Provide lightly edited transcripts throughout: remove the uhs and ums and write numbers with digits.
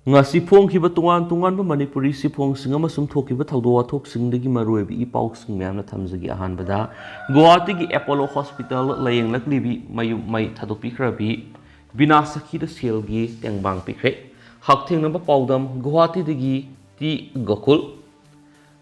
ngasi phongkhiba tungan manipuri siphongsinga masum thokhiba thawdo wathoksingi maroibi ipausing myamna thamjagi ahanbada Guwahati gi Apollo Hospital layeng laklibi mayum mai thadopikrabi bina sakhi da selgi tengbang pikre hakthengna paudam Guwahati dagi ti gokul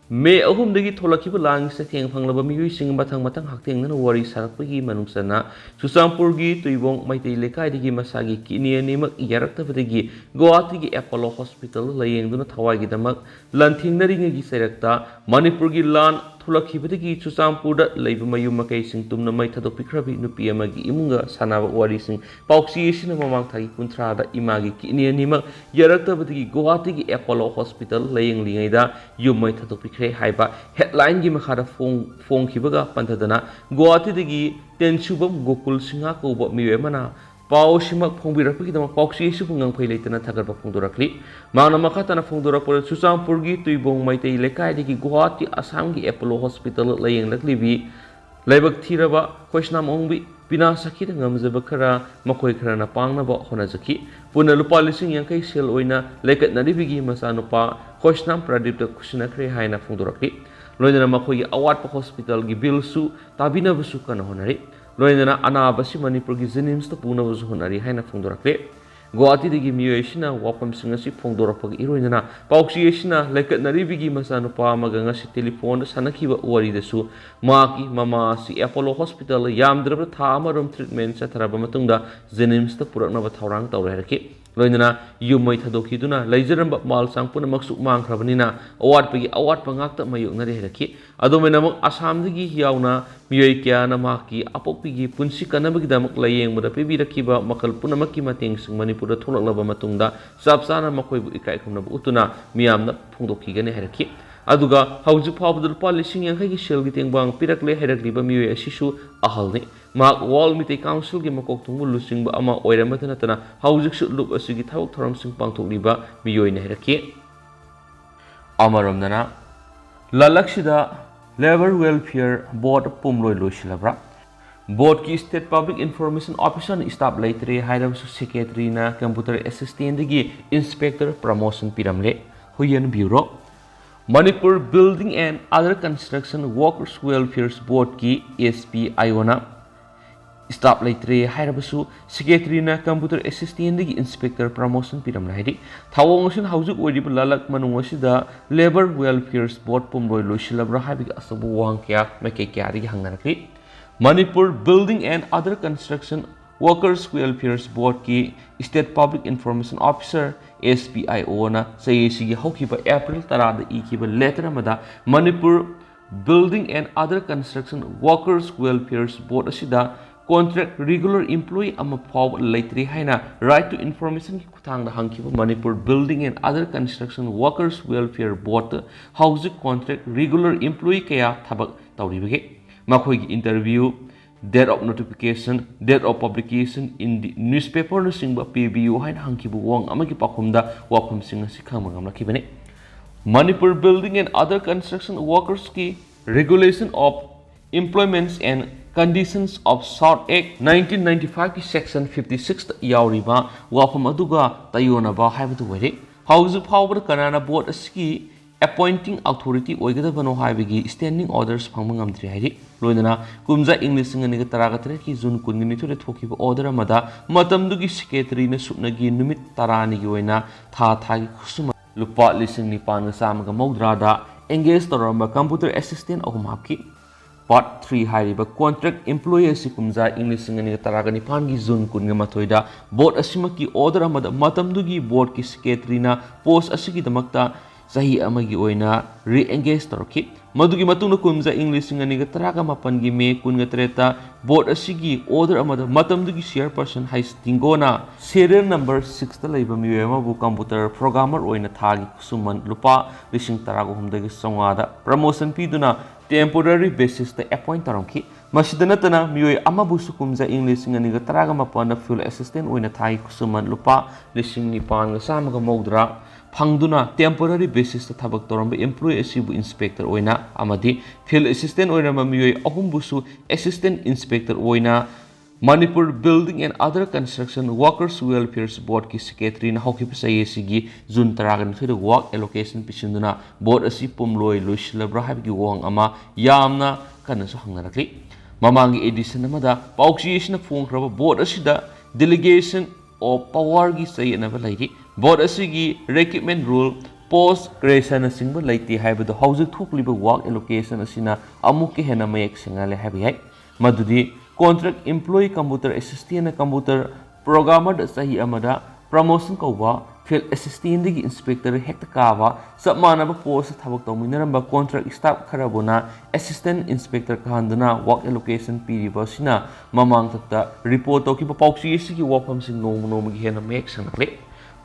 May ahum dagi tholakhiba lang sa theng phanglaba miyoi sing mathang haktengna wari sarakpagi manungsana Susampurgi tuibong maitei lekai dagi masagi kiniani mak yaraktabadagi Guwahati gi Apollo Hospital layengduna thawai gi damak lanthingnaringa gi serakta Manipur gi lan thulakhibadagi Susampurda leiba mayum makai sing tumna mai thadopikrabi nupi amagi imunga sanaba wari sing pauksi sina mamang thagi kuntrada imagi kiniani mak yaraktabadagi Guwahati gi Apollo Hospital layeng lingaida yumai thadopikre haiba headline gi makhada fong khibaga panthadana Guwahati dagi tensubam gokul singa ko bo miwe mana pau simak phongbirakpagi dama pauksi su pungang phaileitana thagarba phongdorakli mana makhatana phongdorakpor Susampurgi tuibong maitei lekai dagi Guwahati Assam gi Apollo Hospital layeng laklibi laibak thiraba khoisnam ongbi bina sakhi ngamjaba khara makoi khara na pangna ba honajaki puna lupa lising yankai sel oina lekat naribigi masanupa khoisnam pradip ta kusina khre haina phongdorakli loidana makoi awat pa hospital gi bill su tabina busu kana honari loidana anabasi Manipur gi jenims ta puna busu honari haina phongdorakle Guwahati dagi miyoi wapam singasi phongdorakpagi iroinana pauksi sina lekat naribigi masanupa maga ngasi telephone sanakhiba wari dasu maki mama si Apollo Hospital yamdraba tha amarom treatment satharaba matungda jenims ta puraknaba thawrang tawre harki loinana yumai thadokiduna leijaramba mal sangpuna maksu mangkhrabanina awat pangakta mayoknare harki adomena mak Assam dagi yauna miyoi kya na maki apokpigi punsi kanabagi damak layeng muda pibirakiba makal punamaki mateng sing Manipur da tholaklaba matungda sapsana makoibu ikai khumnaba utuna miyamna phongdokhigane harki aduga hauju phawbdul palising yankai gi selgi tengbang pirakle herakliba miyoi asisu ahalni mak wall mitei council gi makok thungbu lusingba ama oiramatana tana haujuk su lup asigi thawuk thoram sing pangthokliba miyoi ne harki amaramdana lalaksida Labor Welfare Board pumloi loisilabra Board ki State Public Information Officer staff leitre hairabu secretary na computer assistant gi inspector promotion piramle huyan bureau Manipur Building and Other Construction Workers Welfare Board ki SPIO na staff leitre hairabu secretary na computer assistant gi inspector promotion piramle haidi thawong sin haujuk oidib lalak manungosida Labor Welfare Board pumloi loisilabra habi asabu wang kya meke kya ri hanganakri Manipur Building and Other Construction Workers Welfare Board ki State Public Information Officer SPIO na sayesi gi haukiba April 10 da ikiba letter amada Manipur Building and Other Construction Workers Welfare Board asida contract regular employee ama paw leitri haina right to information ki kuthang da hangkiba Manipur Building and Other Construction Workers Welfare Board hauzik contract regular employee kaya thabak tawribage makhoi interview date of notification date of publication in the newspaper no singba PBU hain hangkibu wang amagi pakhumda wapam singa sikhama gamlakibane Manipur Building and Other Construction Workers ki Regulation of Employments and Conditions of South Act 1995 ki section 56 yauriba wapam aduga tayonaba haibadu wari hauzu phawbada kanana board aski appointing authority oigadabano haibigi standing orders phangmangamdri hairi loinana kumja English ngani taragatre ki jun kungini thore thokiba order amada matamdugi secretary na supnagi numit tarani gi oina tha thagi khusuma lupa lising ni pan samaga maudrada engage toramba computer assistant ahum hapki part 3 hairiba contract employee si kumja English ngani taragani pan gi jun kunga mathoida board asimaki order amada matamdugi board ki secretary na post asigi damakta sahi amagi oina re-engage torki madugi matungna kumja English ngani ga taraga mapan gi me kunga treta board asigi order amada matamdugi chairperson hais tingona serial number 6 ta leiba miwema bu computer programmer oina thagi suman lupa lising taraga humdagi songada promotion piduna temporary basis ta appoint taramki masidana tana mioi amabu sukumja English ngani ga taraga mapan full assistant oina thagi suman lupa lising ni pan ga samaga maudra phangduna temporary basis ta thabak toramba employee asibu inspector oina amadi field assistant oina mamioi ahumbusu assistant inspector oina Manipur Building and Other Construction Workers Welfare Board ki secretary na hawki pasai sigi June taragan thoi work allocation pisinduna board asi pumloi loisilabra habgi wang ama yamna kanasu hangnarakli mamangi edition amada pauksiyesna phongkraba board asida delegation of power gi sai na balairi board asigi recruitment rule post creation singba leite haibado hauzik thokliba work allocation asina amuki hena mayek singale habi hai madudi contract employee computer assistant computer programmer sahi amada promotion kauba field assistant digi inspector hekta kawa sabmana ba post thabak tawminaramba contract staff kharabona assistant inspector khandana work allocation piriba sina mamang takta report to ki pauksi sigi wafam sing nom gi hena mek sanakle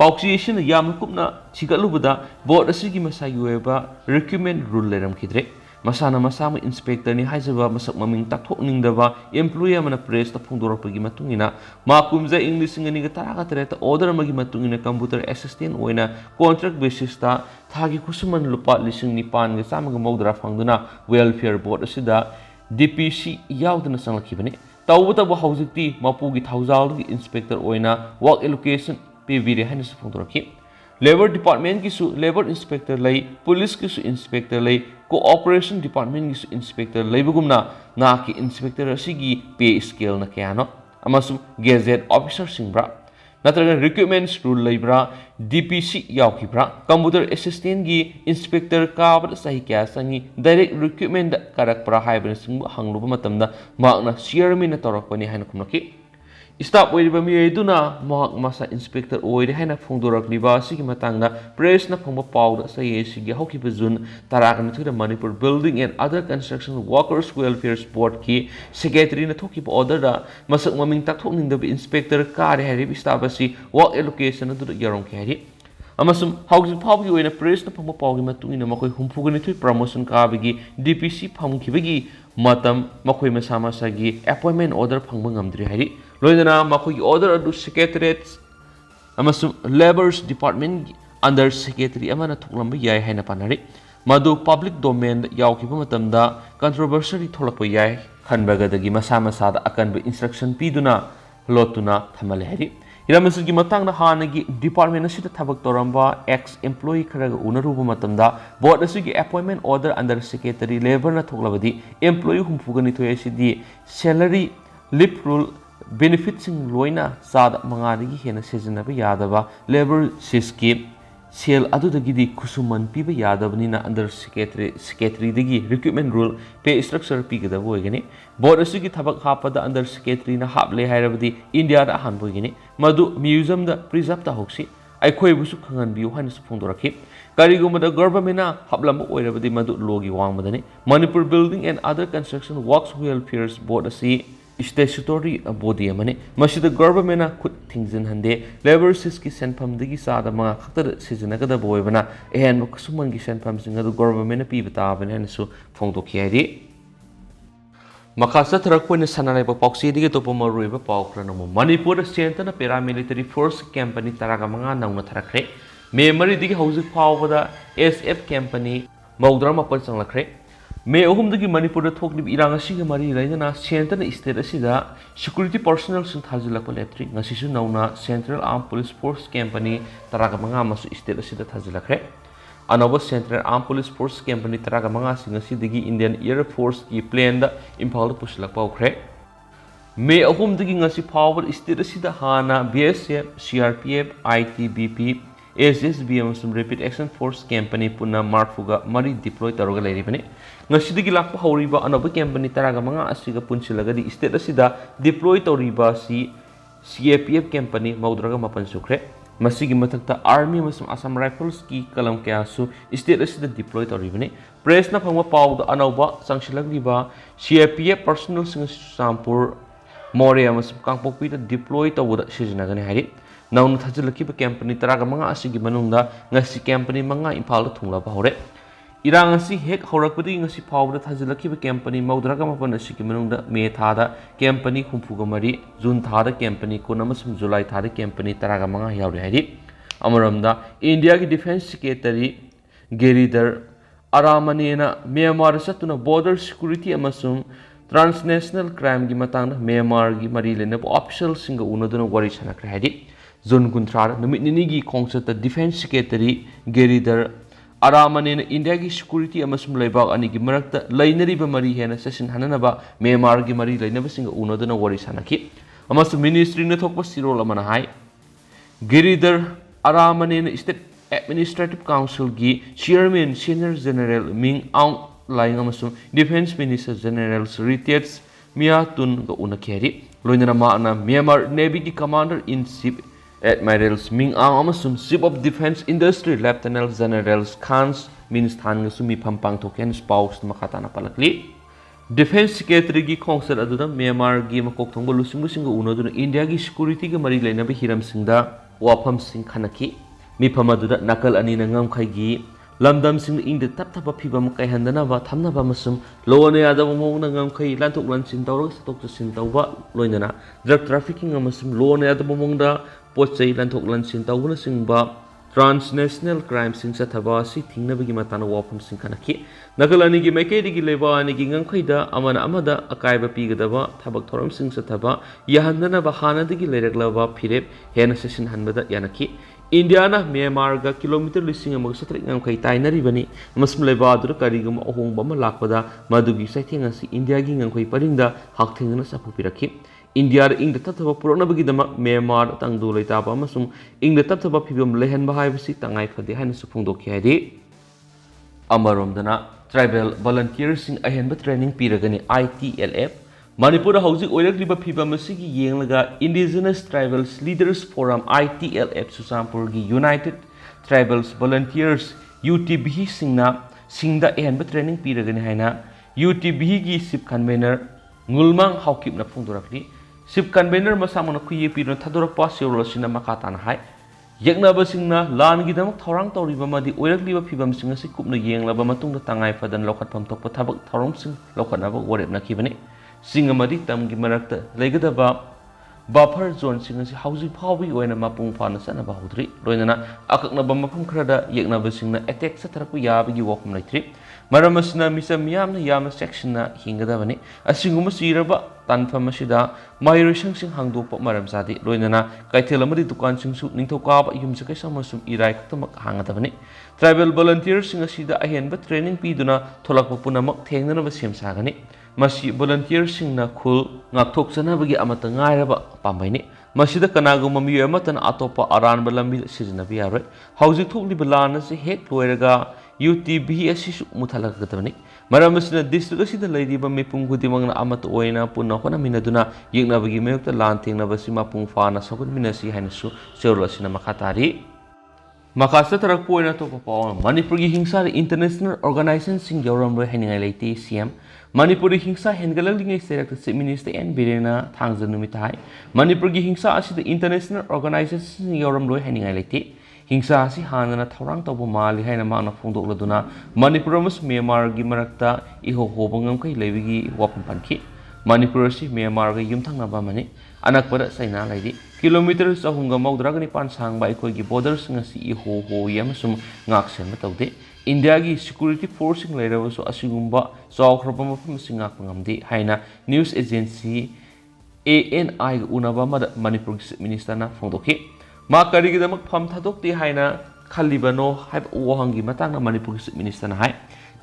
pauksi sina yam kupna chigalubada board asigi masagi weba recruitment rule leram khidre masana masama inspector ni haizaba masak maming takthokningdaba employee amana press ta phungdorapagi matungina makumja english ngani ga taraga tereta order amagi matungina computer assistant oina contract basis ta thagi kusuman lupa lising ni pan ga samaga mogdra phangduna welfare board asida dpc yaudna sanglakibani tawuta ba haujikti mapugi thaujal gi inspector oina work allocation pvd hanis phungdoraki Labor Department ki Labor Inspector lay, Police ki Inspector lay, Cooperation Department ki Inspector lay bugumna na ki Inspector asigi pay scale na kaya no amasum Gazette Officer singbra natraga Recruitment Rule lay bra DPC yaw ki bra Computer Assistant ki Inspector ka bra sahi kaya sangi Direct Recruitment karak pra hybrid singba hangluba matamda maakna chairman na torakpani haina kumnaki Stop with Bamiduna, Mark Massa Inspector Oid, Hana Fundorak Liba, Sigimatanga, Press na Pumba Powder, say Sigi Hockey Bazun, Tarakan to the Manipur Building and Other Construction Workers Welfare Board Key, Secretary na Toki Order, Masak Maming Takoning the Inspector Kari Harry Bistabasi, work allocation to the Yaron Kari. Amasum housing public in a press na Pumba Pogima to in a Makoi Humpuganity promotion Kabigi, DPC Pumkibigi, Matam, Makoi Masama Sagi, appointment order Pangmangam Drihari. Loidana Makoi order adu secretariats amasum labors department under secretary amana thuklamba yai haina panari madu public domain yaukiba matamda controversy tholakpa yai khanbagadagi masa masada akanba instruction piduna lotuna thamale hari iramasigi matangna hanagi department asida thabak toramba ex employee kharaga unaruba matamda board asigi appointment order under secretary labor na thoklabadi employee humfugani thoyasidi salary leave rule benefits loina sada mangari hena sejanaba yadaba labor scheme sale adudagidi kusuman piba yadabani na under secretary digi recruitment rule pay structure pigada boygani board asigi thabak hapada under secretary na haple hairabadi india da han boygani madu museum da preserve ta hoksi aikhoi busu khangan biu hanis phongdorakhi karigumada government na hablama oirabadi madu logi wangmadani Manipur Building and Other Construction Works Welfare Board asi statutory body amane masida government na khut thingzin hande labor sis ki senpham digi sada ma khaktar sijina kada boybana ehan kusuman gi senpham singa government na pi bata bane su phongdo khiyari makasa thrak point sananai pa pauksi dige to pa marui ba paukra no Manipur center na paramilitary force company taraga manga nauna thrakre memory dige hauzik phawbada SF company maudra mapal changlakre May Ohumdagi Manipur Tokli Iranga Siga Mari Raina Center State Asida Security Personnel Sun Hazilapa Leptri Nasisu Nauna Central Armed Police Force Company Taragamanga Masu State Asida Hazilakre Anova Central Armed Police Force Company Taragamanga Singasidigi Indian Air Force Ki plane da Impala Pushilapa Okre May Ohumdagi Nasi Power State Asida Hana BSF CRPF ITBP SSBM some Rapid Action Force Company Puna Marfuga Mari deploy Taroga Leribane. Nasidigi Lapa Horiba another company Taragamanga Asiga Punchilagadi State Asida deploy Toriba CAPF Company Maudraga Mapan Sukre. Masigi Matakta Army Muslim Assam Rifles Ki Kalam Kasu State Asida deploy Toribane. Press na Pama Pau the Anova Sangshilagiba CAPF Personal Sampur Moria Muslim Kangpokita deploy Tawuda Shijinagani Hari. Now Tajilaki company Taragamanga Asigi Manunda, Nasi company Manga Impala Tungla Bahore. Irangasi Hek Horakudi Nasi Power Tajilaki company Maudragama Panasiki Manunda, May Tada, company Humpugamari, Jun Tada company, Kunamasum July Tada company Taragamanga Yauri. Amaramda, India Defense Secretary Geridar Aramanena, Myanmar Satuna Border Security Amasum transnational crime gi matang na Myanmar gi mari lena official singa unaduna wari sanakre haidi zone kuntra numit nini gi khongsa defense secretary Geridar Aramane India gi security amasum leibak ani gi marakta lainari ba mari hena session hanana ba Myanmar gi mari lainaba singa unaduna wari sanaki amasu ministry na thokpa sirol amana hai Geridar Aramane state administrative council gi chairman senior general Ming Aung Lying amasum defense minister general retired Mia Tun ga unakeri loinana ma na Myanmar navy gi commander in chief admirals Ming Aung amasum chief of defense industry lieutenant generals Khans ministan ga sumi pampang token spouse makata na palakli defense secretary gi khongser aduna Myanmar gi makok thongbo lusing unaduna India gi security ga mari laina ba hiram singda wafam sing khanaki mi phamaduna nakal ani na ngam khai gi lamdam sing ing de tap tap phibam kai handana ba thamna ba masum lone ada mong na ngam khai lantuk lansin tawra satok sin tawba loinana drug trafficking amasum lone ada mong da pochai lantuk lansin tawna sing ba transnational crime sing sa thaba si thingna bagi matana wafam sing khanaki nagalani gi maike digi leba ani gi ngam khai da amana amada akai ba pi gadaba thabak thoram sing sa thaba yahandana ba hana digi lereklaba phirep hena session hanbada yanaki India na Myanmar ga kilometer lising amag sa trik ngam kai tainari bani masum leba adur karigum ohong bama lakpada madugi saithing asi India gi ngam kai paringda hakthingna sa pupiraki India ing de tataba purona bagi dama Myanmar tangdu leita ba masum ing de tataba phibam lehen ba haibasi tangai phade haina su phungdok khadi amarom dana tribal volunteers sing ahenba training piragani ITLF Manipur hauzik oirakliba phibam asigi yenglaga Indigenous Tribals Leaders Forum ITLF Susampur gi United Tribals Volunteers UTB singda ehenba training piragani haina UTB gi sip convener ngulmang haukip na phungdorakli sip convener masamona khuye piron thadorakpa seurosina makata na hai yaknaba singna lan gi damak thorang tawriba madi oirakliba phibam singa si kupna yenglaba matungda tangai fadan lokhatpham thokpa thabak thorom sing lokhatnaba warep na khibani Singamadi tamgi marakta legadaba buffer zone singasi hausi phawi oina mapung phana sana bahudri loinana akakna ba mapum khrada yekna ba singna attack sa tharpu yabagi wakum laitri maramasna misam yamna section na hingada bani asinguma siraba tanfam asida migration sing hangdokpa maram sadi loinana kaithelamadi dukan singsu ningthoka ba yumsa kai samasum irai khatamak hangada bani tribal volunteers singasida ahenba training piduna tholakpa punamak thengnana ba sem sagani Masi volunteer sing na khul ngakthok chana bagi amata ngairaba pambaini masida kanagu mami amatan atopa aran balambi sijna bi yaroi hauji thokli balana se hek loiraga UTB asisu muthalakatani maramasina district asida leiriba mepung gudimangna amata oina punna hona minaduna yekna bagi mayokta lan thengna basima pung fana sakun minasi hainasu seurlasina makatari Makasa tarak po na to papaw Manipur gi hingsa international organization sing yaoramloi hainingai leite CM Manipur gi hingsa hengalang lingai serak Cheif Minister and Birena thangja numitai Manipur gi hingsa asi international organization sing yaoramloi hainingai leite hingsa asi hanana thorang tawbo mali haina ma na phongdok laduna Manipur mas Myanmar gi marakta iho hobangam kai lebigi wapam panki Manipur si Myanmar gi yumthangna ba mani anak pada saina laidi kilometer sahunga maudra pan sang ba ikoi gi borders ngasi iho ho yamasum ngak sen mataude India gi security force sing leiraw so asigumba chawkhroba mafam singak ngamdi haina news agency ANI unaba mad Manipur Cheif Minister na phongdoki ma kari gi damak pham thadok ti haina khalibano haib ohangi matang na Manipur Cheif Minister na hai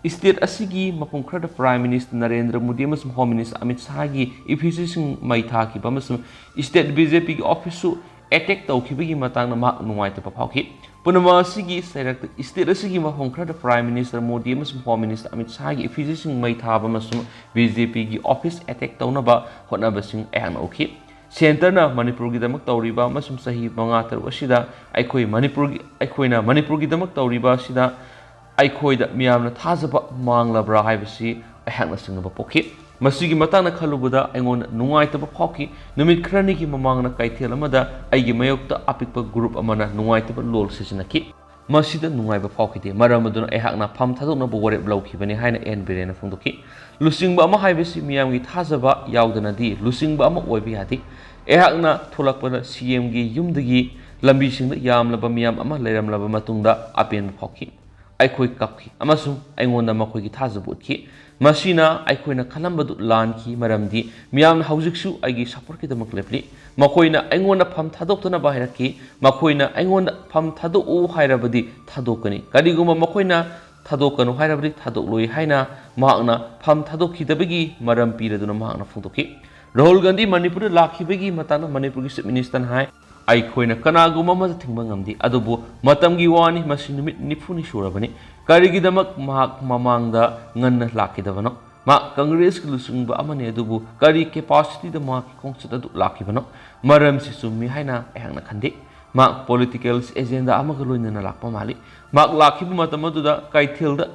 State asigi mapung khada Prime Minister Narendra Modi amasum Home Minister Amit Shah gi efficiency mai tha ki bamasum State BJP gi office su attack tawkhibagi matang na ma nuai ta phawki punama asigi serak State asigi mapung khada Prime Minister Modi amasum Home Minister Amit Shah gi efficiency mai tha bamasum BJP gi office attack tawna ba hotna basing ehna okhi Center na Manipur gi damak tawriba amasum sahi manga tar asida aikoi Manipur gi damak tawriba asida Aikoida miyamna thazaba manglabra haibasi ahakna singnaba pokhi masigi matangna khalubuda aingon nungaitaba phawki numit khrani gi mamangna kaithel amada aigi mayokta apikpa group amana nungaitaba lol sisinaki masida nungaiba phawkide maramaduna ahakna pham thadokna bogore blaukhibani haina en birena phungdoki lusingba ama haibasi miyamgi thazaba yaudana di lusingba ama oibi hadi ahakna tholakpana CM gi yumdagi lambi singda yamlaba miyam ama leiramlaba matungda apen phawki Aikoi kapki amasung aingonda makhoi gi thazabut ki ꯃꯁꯤꯅ ꯑꯩꯈꯣꯏꯅ ꯈꯜꯂꯝꯕꯗꯨ ꯂꯥꯟꯈꯤ ꯃꯔꯝꯗꯤ ꯃꯤꯌꯥꯝꯅ ꯍꯧꯖꯤꯛꯁꯨ ꯑꯩꯒꯤ ꯁꯄꯣꯔꯠꯀꯤꯗꯃꯛ ꯂꯦꯞꯂꯤ ꯃꯈꯣꯏꯅ ꯑꯩꯉꯣꯟꯗ ꯐꯝ ꯊꯥꯗꯣꯛꯇꯅꯕ ꯍꯥꯏꯔꯛꯈꯤ ꯃꯈꯣꯏꯅ ꯑꯩꯉꯣꯟꯗ ꯐꯝ ꯊꯥꯗꯣꯛꯎ ꯍꯥꯏꯔꯕꯗꯤ ꯊꯥꯗꯣꯛꯀꯅꯤ ꯀꯔꯤꯒꯨꯝꯕ ꯃꯈꯣꯏꯅ ꯊꯥꯗꯣꯛꯀꯅꯨ ꯍꯥꯏꯔꯕꯗꯤ ꯊꯥꯗꯣꯛꯂꯣꯏ ꯍꯥꯏꯅ ꯃꯍꯥꯛꯅ ꯐꯝ ꯊꯥꯗꯣꯛꯈꯤꯗꯕꯒꯤ ꯃꯔꯝ ꯄꯤꯔꯗꯨꯅ ꯃꯍꯥꯛꯅ ꯐꯣꯡꯗꯣꯛꯈꯤ ꯔꯥꯍꯨꯜ ꯒꯥꯟꯙꯤ ꯃꯅꯤꯄꯨꯔꯗ ꯂꯥꯛꯈꯤꯕꯒꯤ ꯃꯇꯥꯡꯗ ꯃꯅꯤꯄꯨꯔꯒꯤ ꯆꯤꯞ ꯃꯤꯅꯤꯁꯇꯔꯅ ꯍꯥꯏ ꯑꯩꯈꯣꯏꯅ ꯀꯅꯥꯒꯨꯝꯕ ꯑꯃꯗ ꯊꯤꯡꯕ ꯉꯝꯗꯦ ꯑꯗꯨꯕꯨ ꯃꯇꯝꯒꯤ ꯋꯥꯅꯤ ꯃꯁꯤ ꯅꯨꯃꯤꯠ 90ꯅꯤ ꯁꯨꯔꯕꯅꯤ ꯀꯔꯤꯒꯤꯗꯃꯛ ꯃꯍꯥꯛ ꯃꯃꯥꯡꯗ ꯉꯟꯅ ꯂꯥꯛꯈꯤꯗꯕꯅꯣ ꯃꯍꯥꯛ ꯀꯪꯒ꯭ꯔꯦꯁꯀꯤ ꯂꯨꯆꯤꯡꯕ ꯑꯃꯅꯤ ꯑꯗꯨꯕꯨ ꯀꯔꯤ ꯀꯦꯄꯥꯁꯤꯇꯤꯗ ꯃꯍꯥꯛꯀꯤ ꯈꯣꯡꯆꯠ ꯑꯗꯨ ꯂꯥꯛꯈꯤꯕꯅꯣ ꯃꯔꯝꯁꯤ ꯆꯨꯝꯃꯤ ꯍꯥꯏꯅ ꯑꯩꯍꯥꯛꯅ ꯈꯟꯗꯦ ꯃꯍꯥꯛ ꯄꯣꯂꯤꯇꯤꯀꯦꯜ ꯑꯦꯖꯦꯟꯗꯥ ꯑꯃꯒ ꯂꯣꯏꯅꯅ ꯂꯥꯛꯄ ꯃꯥꯜꯂꯤ ꯃꯍꯥꯛ ꯂꯥꯛꯈꯤꯕ ꯃꯇꯝ ꯑꯗꯨꯗ ꯀꯩꯊꯦꯜꯗ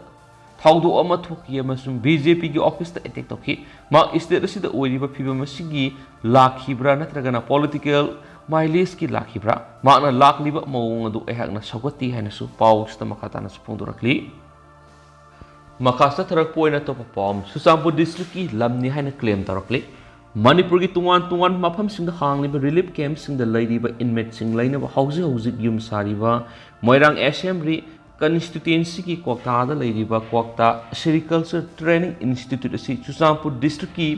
ꯊꯧꯗꯣꯛ ꯑꯃ ꯊꯣꯛꯈꯤ ꯑꯃꯁꯨꯡ ꯕꯤꯖꯦꯄꯤꯒꯤ ꯑꯣꯐꯤꯁꯇ ꯑꯦꯇꯦꯛ ꯇꯧꯈꯤ ꯃꯍꯥꯛ ꯁ꯭ꯇꯦꯠ ꯑꯁꯤꯗ ꯑꯣꯏꯔꯤꯕ ꯐꯤꯕꯝ ꯑꯁꯤꯒꯤ ꯂꯥꯛꯈꯤꯕ꯭ꯔꯥ ꯅꯠꯇ꯭ꯔꯒꯅ ꯄꯣꯂꯤꯇꯤꯀꯦꯜ ꯃꯥꯏꯂꯦꯖꯀꯤ ꯂꯥꯛꯈꯤꯕ꯭ꯔꯥ ꯃꯍꯥꯛꯅ ꯂꯥꯛꯂꯤꯕ ꯃꯑꯣꯡ ꯑꯗꯨ ꯑꯩꯍꯥꯛꯅ ꯁꯧꯒꯠꯇꯦ ꯍꯥꯏꯅꯁꯨ ꯄꯥꯎꯁꯤꯗ ꯃꯈꯥ ꯇꯥꯅꯁꯨ ꯐꯣꯡꯗꯣꯔꯛꯂꯤ ꯃꯈꯥ ꯆꯠꯊꯔꯛꯄ ꯑꯣꯏꯅ ꯑꯇꯣꯞꯄ ꯄꯥꯎ ꯆꯨꯔꯆꯥꯟꯄꯨꯔ ꯗꯤꯁꯇ꯭ꯔꯤꯛꯀꯤ ꯂꯝꯅꯤ ꯍꯥꯏꯅ ꯀ꯭ꯂꯦꯝ ꯇꯧꯔꯛꯂꯤ ꯃꯅꯤꯄꯨꯔꯒꯤ ꯇꯣꯉꯥꯟ ꯇꯣꯉꯥꯟꯕ ꯃꯐꯝꯁꯤꯡꯗ ꯍꯥꯡꯂꯤꯕ ꯔꯤꯂꯤꯐ ꯀꯦꯝꯞꯁꯤꯡꯗ ꯂꯩꯔꯤꯕ ꯏꯟꯃꯦꯠꯁꯤꯡ ꯂꯩꯅꯕ ꯍꯧꯖꯤꯛ ꯌꯨꯝ ꯁꯥꯔꯤꯕ ꯃꯣꯏꯔꯥꯡ ꯑꯦꯁꯦꯝꯕ꯭ꯂꯤ ꯀꯟꯁꯇꯤꯇ꯭ꯌꯨꯟꯁꯤꯒꯤ ꯀ꯭ꯋꯥꯛꯇꯥꯗ ꯂꯩꯔꯤꯕ ꯀ꯭ꯋꯥꯛꯇꯥ ꯁꯦꯔꯤꯀꯜꯆꯔ ꯇ꯭ꯔꯦꯅꯤꯡ ꯏꯟꯁꯇꯤꯇ꯭ꯌꯨꯠ ꯑꯁꯤ ꯆꯨꯔꯆꯥꯟꯄꯨꯔ ꯗꯤꯁꯇ꯭ꯔꯤꯛꯀꯤ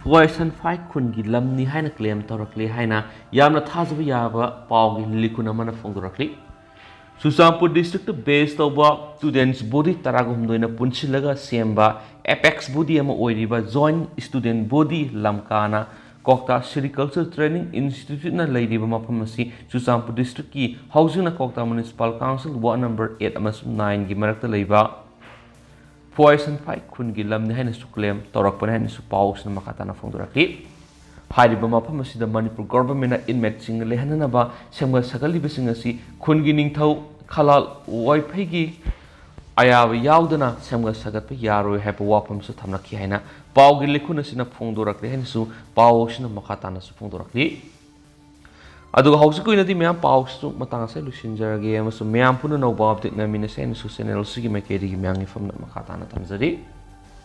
ꯐꯣꯏꯁꯟꯐꯥꯏ ꯈꯨꯟꯒꯤ ꯂꯝꯅꯤ ꯍꯥꯏꯅ ꯀ꯭ꯂꯦꯝ ꯇꯧꯔꯛꯂꯤ ꯍꯥꯏꯅ ꯌꯥꯝꯅ ꯊꯥꯖꯕ ꯌꯥꯕ ꯄꯥꯎꯒꯤ ꯂꯤꯀꯨꯟ ꯑꯃꯅ ꯐꯣꯡꯗꯣꯔꯛꯂꯤ ꯆꯨꯔꯆꯥꯟꯄꯨꯔ ꯗꯤꯁꯇ꯭ꯔꯤꯛꯇ ꯕꯦꯁ ꯇꯧꯕ ꯁ꯭ꯇꯨꯗꯦꯟꯠꯁ ꯕꯣꯗꯤ 18ꯅ ꯄꯨꯟꯁꯤꯜꯂꯒ ꯁꯦꯝꯕ ꯑꯦꯄꯦꯛꯁ ꯕꯣꯗꯤ ꯑꯃ ꯑꯣꯏꯔꯤꯕ ꯖꯣꯏꯟꯠ ꯁ꯭ꯇꯨꯗꯦꯟꯠ ꯕꯣꯗꯤ ꯂꯝꯀꯥꯅ ꯀꯣꯛꯇꯥ ꯁꯦꯔꯤꯀꯜꯆꯔ ꯇ꯭ꯔꯦꯅꯤꯡ ꯏꯟꯁꯇꯤꯇ꯭ꯌꯨꯠꯅ ꯂꯩꯔꯤꯕ ꯃꯐꯝ ꯑꯁꯤ ꯆꯨꯔꯆꯥꯟꯄꯨꯔ ꯗꯤꯁꯇ꯭ꯔꯤꯛꯀꯤ ꯍꯧꯖꯤꯛꯅ ꯀꯣꯛꯇꯥ ꯃ꯭ꯌꯨꯅꯤꯁꯤꯄꯥꯜ ꯀꯥꯎꯟꯁꯤꯜ ꯋꯥꯔꯗ ꯅꯝꯕꯔ 8 ꯑꯃꯁꯨꯡ 9ꯒꯤ ꯃꯔꯛꯇ ꯂꯩꯕ ꯐꯣꯏꯁꯟꯐꯥꯏ ꯈꯨꯟꯒꯤ ꯂꯝꯅꯤ ꯍꯥꯏꯅꯁꯨ ꯀ꯭ꯂꯦꯝ ꯇꯧꯔꯛꯄꯅꯤ ꯍꯥꯏꯅꯁꯨ ꯄꯥꯎꯁꯤꯅ ꯃꯈꯥ ꯇꯥꯅ ꯐꯣꯡꯗꯣꯔꯛꯂꯤ ꯍꯥꯏꯔꯤꯕ ꯃꯐꯝ ꯑꯁꯤꯗ ꯃꯅꯤꯄꯨꯔ ꯒꯣꯚꯔꯟꯃꯦꯟꯠꯅ ꯏꯟꯃꯦꯠꯁꯤꯡ ꯂꯩꯍꯟꯅꯅꯕ ꯁꯦꯝꯒꯠ ꯁꯥꯒꯠꯂꯤꯕꯁꯤꯡ ꯑꯁꯤ ꯈꯨꯟꯒꯤ ꯅꯤꯡꯊꯧ ꯈꯂꯥꯜ ꯋꯥꯏꯐꯩꯒꯤ ꯑꯌꯥꯕ ꯌꯥꯎꯗꯅ ꯁꯦꯝꯒꯠ ꯁꯥꯒꯠꯄ ꯌꯥꯔꯣꯏ ꯍꯥꯏꯕ ꯋꯥꯐꯝꯁꯨ ꯊꯝꯂꯛꯈꯤ ꯍꯥꯏꯅ ꯄꯥꯎꯒꯤ ꯂꯤꯀꯨꯟ ꯑꯁꯤꯅ ꯐꯣꯡꯗꯣꯔꯛꯂꯤ ꯍꯥꯏꯅꯁꯨ ꯄꯥꯎ ꯑꯁꯤꯅ ꯃꯈꯥ ꯇꯥꯅꯁꯨ ꯐꯣꯡꯗꯣꯔꯛꯂꯤ ꯑꯗꯨꯒ ꯍꯧꯖꯤꯛ ꯑꯣꯏꯅꯗꯤ ꯃꯌꯥꯝ ꯄꯥꯎꯁꯤꯁꯨ ꯃꯇꯥꯡ ꯑꯁꯤ ꯂꯣꯏꯁꯤꯟꯖꯔꯒꯦ ꯑꯃꯁꯨꯡ ꯃꯌꯥꯝ ꯄꯨꯟꯅ ꯅꯧꯕ ꯑꯞꯗꯦꯠ ꯉꯝꯃꯤꯟꯅꯁꯦ ꯍꯥꯏꯅꯁꯨ ꯆꯦꯅꯦꯜ ꯑꯁꯤꯒꯤ ꯃꯥꯏꯀꯩꯗꯒꯤ ꯃꯌꯥꯝꯒꯤ ꯐꯝꯅ ꯃꯈꯥ ꯇꯥꯅ ꯊꯝꯖꯔꯤ